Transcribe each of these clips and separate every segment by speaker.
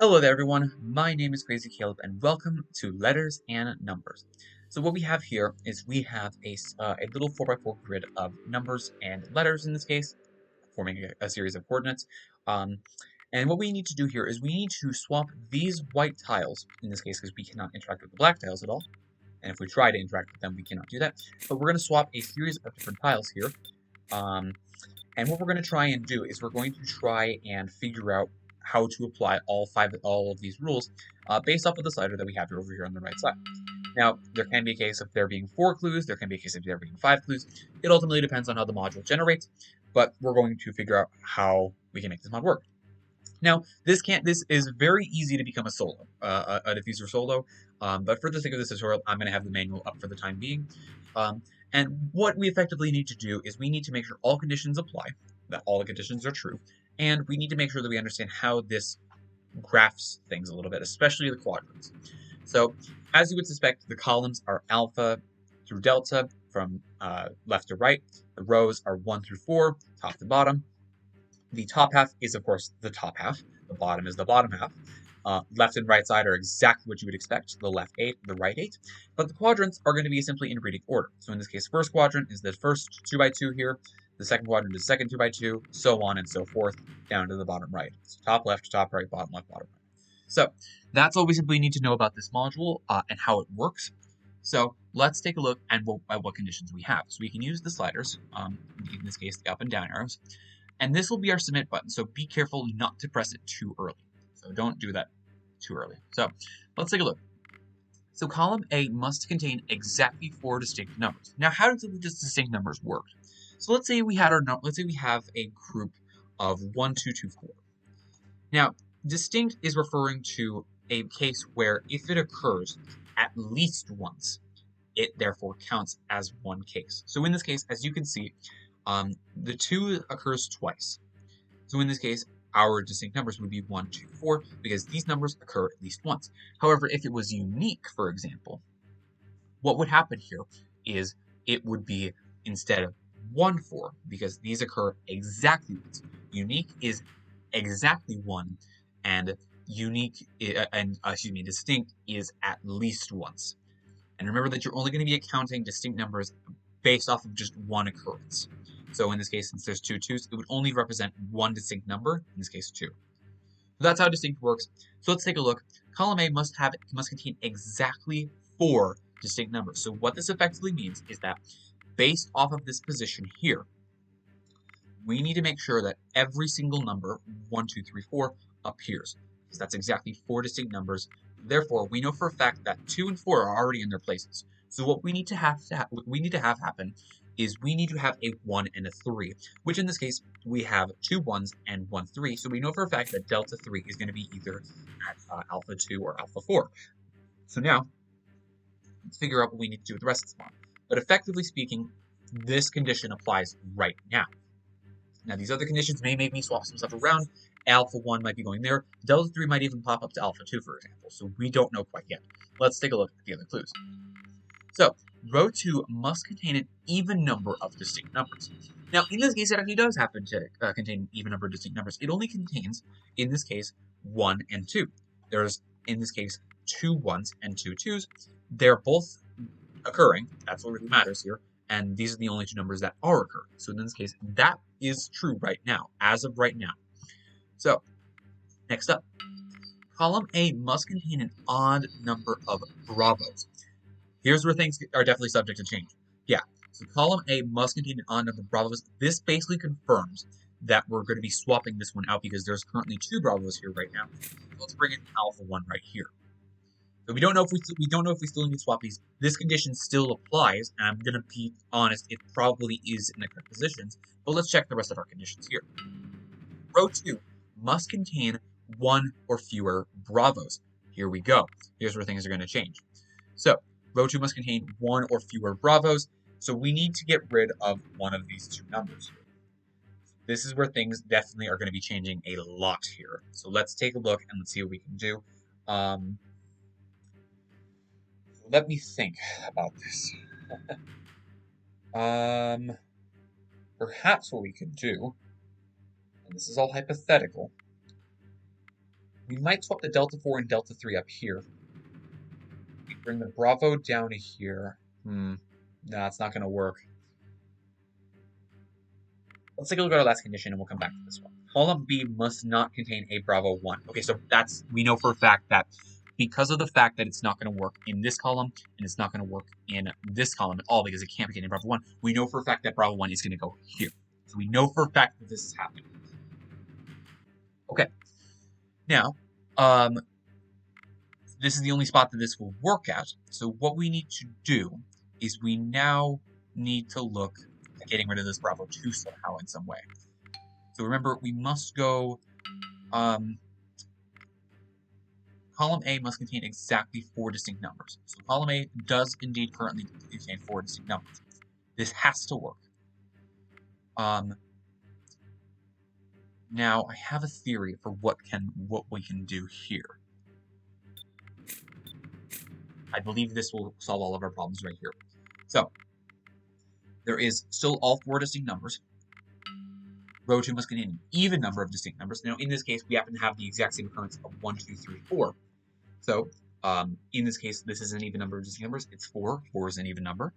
Speaker 1: Hello there everyone, my name is Crazy Caleb and welcome to Letters and Numbers. So what we have here is we have a little 4x4 grid of numbers and letters in this case, forming a series of coordinates. Um, and what we need to do here is we need to swap these white tiles, in this case because we cannot interact with the black tiles at all, and if we try to interact with them we cannot do that, but we're going to swap a series of different tiles here. And what we're going to try and do is we're going to try and figure out how to apply all of these rules based off of the slider that we have over here on the right side. Now, there can be a case of there being 4 clues, there can be a case of there being 5 clues. It ultimately depends on how the module generates, but we're going to figure out how we can make this mod work. Now, this is very easy to become a solo, a diffuser solo, but for the sake of this tutorial, I'm going to have the manual up for the time being. And what we effectively need to do is we need to make sure all conditions apply, that all the conditions are true, and we need to make sure that we understand how this graphs things a little bit, especially the quadrants. So, as you would suspect, the columns are alpha through delta from left to right. The rows are 1 through 4, top to bottom. The top half is, of course, the top half. The bottom is the bottom half. Left and right side are exactly what you would expect, the left 8, the right 8. But the quadrants are going to be simply in reading order. So in this case, first quadrant is the first 2x2 here. The second quadrant is the second 2x2, so on and so forth, down to the bottom right. So top left, top right, bottom left, bottom right. So that's all we simply need to know about this module and how it works. So let's take a look at what conditions we have. So we can use the sliders, in this case, the up and down arrows. And this will be our submit button, so be careful not to press it too early. So don't do that too early. So let's take a look. So column A must contain exactly 4 distinct numbers. Now, how do these distinct numbers work? So let's say we have a group of 1, 2, 2, 4. Now, distinct is referring to a case where if it occurs at least once, it therefore counts as one case. So in this case, as you can see, the 2 occurs twice. So in this case, our distinct numbers would be 1, 2, 4, because these numbers occur at least once. However, if it was unique, for example, what would happen here is it would be instead of 1, 4, because these occur exactly once. Unique is exactly 1, and distinct is at least once. And remember that you're only going to be counting distinct numbers based off of just one occurrence. So in this case, since there's 2 2s, it would only represent one distinct number, in this case 2. So that's how distinct works. So let's take a look. Column A must contain exactly 4 distinct numbers. So what this effectively means is that based off of this position here, we need to make sure that every single number, 1, 2, 3, 4, appears. Because that's exactly 4 distinct numbers. Therefore, we know for a fact that 2 and 4 are already in their places. So what we need to have happen is we need to have a 1 and a 3, which in this case, we have 2 1s and 1 3, so we know for a fact that delta 3 is going to be either at alpha 2 or alpha 4. So now, let's figure out what we need to do with the rest of this model. But effectively speaking, this condition applies right now. Now, these other conditions may make me swap some stuff around. Alpha 1 might be going there. Delta 3 might even pop up to alpha 2, for example, so we don't know quite yet. Let's take a look at the other clues. So, row 2 must contain an even number of distinct numbers. Now, in this case, it actually does happen to contain an even number of distinct numbers. It only contains, in this case, 1 and 2. There's, in this case, 2 1s and 2 2s. They're both occurring. That's what really matters here. And these are the only 2 numbers that are occurring. So in this case, that is true right now, as of right now. So, next up, column A must contain an odd number of bravos. Here's where things are definitely subject to change. Yeah, so column A must contain an odd number of bravos. This basically confirms that we're going to be swapping this one out because there's currently 2 bravos here right now. So let's bring in alpha 1 right here. So we don't know if we still need to swap these. This condition still applies, and I'm gonna be honest, it probably is in the correct positions. But let's check the rest of our conditions here. Row 2 must contain 1 or fewer bravos. Here we go. Here's where things are gonna change. So row 2 must contain 1 or fewer bravos. So we need to get rid of one of these 2 numbers here. This is where things definitely are going to be changing a lot here. So let's take a look and let's see what we can do. Let me think about this. Perhaps what we could do, and this is all hypothetical, We might swap the delta 4 and delta 3 up here. We bring the Bravo down to here. No, it's not going to work. Let's take a look at our last condition and we'll come back to this one. Column B must not contain a Bravo 1. Okay, so we know for a fact that because of the fact that it's not going to work in this column and it's not going to work in this column at all because it can't be containing Bravo 1, we know for a fact that Bravo 1 is going to go here. So we know for a fact that this is happening. Okay. Now, this is the only spot that this will work at. So what we need to do is we now need to look at getting rid of this Bravo 2 somehow in some way. So remember, we must go, column A must contain exactly 4 distinct numbers. So column A does indeed currently contain 4 distinct numbers. This has to work. Now, I have a theory for what we can do here. I believe this will solve all of our problems right here. So, there is still all 4 distinct numbers. Row 2 must contain an even number of distinct numbers. Now, in this case, we happen to have the exact same occurrence of 1, 2, 3, 4. So, in this case, this is an even number of distinct numbers. It's 4. 4 is an even number.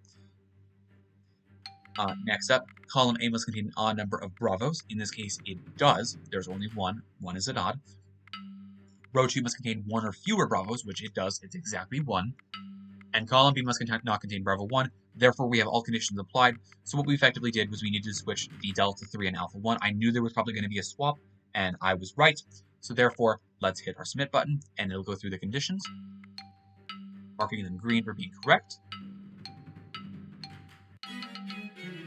Speaker 1: Next up, column A must contain an odd number of Bravos. In this case, it does. There's only 1. 1 is an odd. Row 2 must contain 1 or fewer Bravos, which it does. It's exactly 1. And column B must not contain Bravo 1. Therefore, we have all conditions applied. So what we effectively did was we needed to switch the delta 3 and alpha 1. I knew there was probably going to be a swap, and I was right. So therefore, let's hit our submit button, and it'll go through the conditions, marking them green for being correct.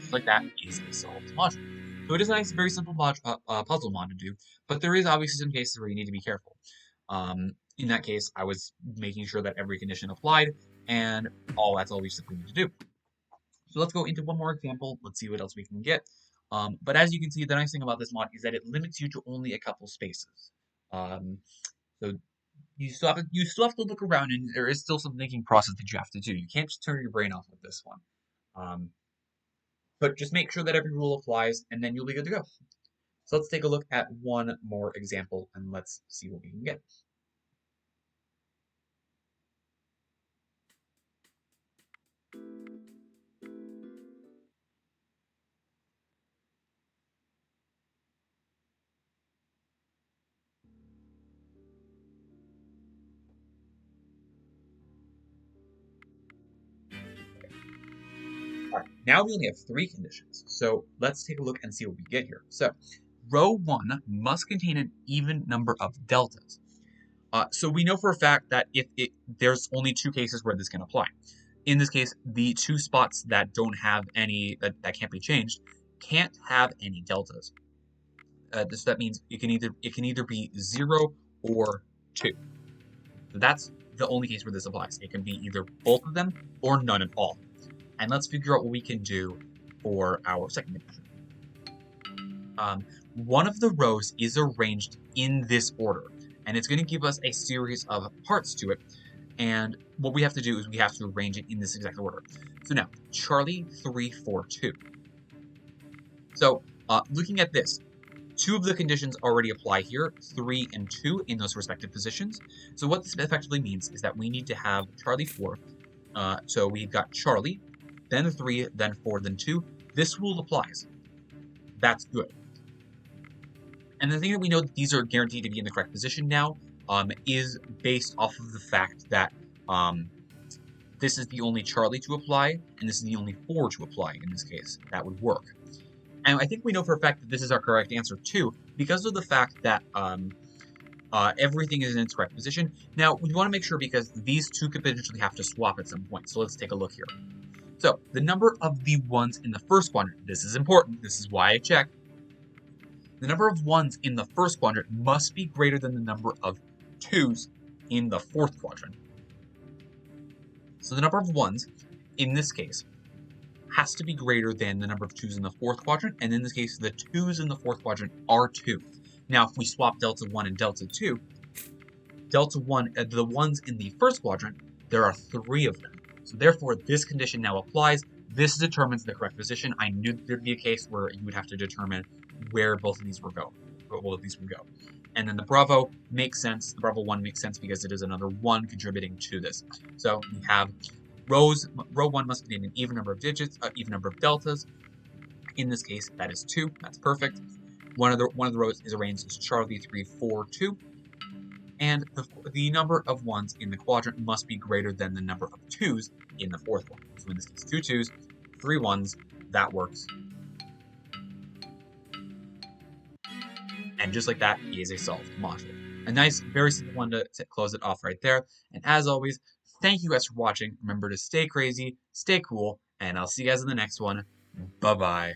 Speaker 1: Just like that is a solved module. So it is a nice, very simple puzzle mod to do, but there is obviously some cases where you need to be careful. In that case, I was making sure that every condition applied, and that's all we simply need to do. So let's go into one more example. Let's see what else we can get. But as you can see, the nice thing about this mod is that it limits you to only a couple spaces. So you still have to look around, and there is still some thinking process that you have to do. You can't just turn your brain off with this one. But just make sure that every rule applies, and then you'll be good to go. So let's take a look at one more example, and let's see what we can get. Alright, now we only have 3 conditions, so let's take a look and see what we get here. So, row 1 must contain an even number of deltas. So we know for a fact that there's only 2 cases where this can apply. In this case, the 2 spots that don't have any, that can't be changed, can't have any deltas. That means it can either be 0 or 2. So that's the only case where this applies. It can be either both of them or none at all. And let's figure out what we can do for our second condition. One of the rows is arranged in this order, and it's going to give us a series of parts to it. And what we have to do is we have to arrange it in this exact order. So now, Charlie 3, 4, 2. So looking at this, 2 of the conditions already apply here, 3 and 2 in those respective positions. So what this effectively means is that we need to have Charlie 4. So we've got Charlie, then 3, then 4, then 2. This rule applies. That's good. And the thing that we know that these are guaranteed to be in the correct position now is based off of the fact that this is the only Charlie to apply, and this is the only 4 to apply in this case. That would work. And I think we know for a fact that this is our correct answer too, because of the fact that everything is in its correct position. Now, we want to make sure because these 2 could potentially have to swap at some point. So let's take a look here. So, the number of the 1s in the first quadrant, this is important, this is why I check. The number of 1s in the first quadrant must be greater than the number of 2s in the fourth quadrant. So the number of 1s, in this case, has to be greater than the number of 2s in the fourth quadrant, and in this case, the 2s in the fourth quadrant are 2. Now, if we swap delta 1 and delta 2, delta 1, the 1s in the first quadrant, there are 3 of them. So therefore, this condition now applies. This determines the correct position. I knew there'd be a case where you would have to determine where both of these were going. well, at least would go. And then the Bravo makes sense. The Bravo 1 makes sense because it is another 1 contributing to this. So we have row 1 must contain an even number of digits, even number of deltas. In this case, that is 2. That's perfect. One of the rows is arranged as Charlie 3, 4, 2. And the number of ones in the quadrant must be greater than the number of twos in the fourth one. So in this case, 2 twos, 3 ones, that works. And just like that, he is a solved module. A nice, very simple one to close it off right there. And as always, thank you guys for watching. Remember to stay crazy, stay cool, and I'll see you guys in the next one. Bye-bye.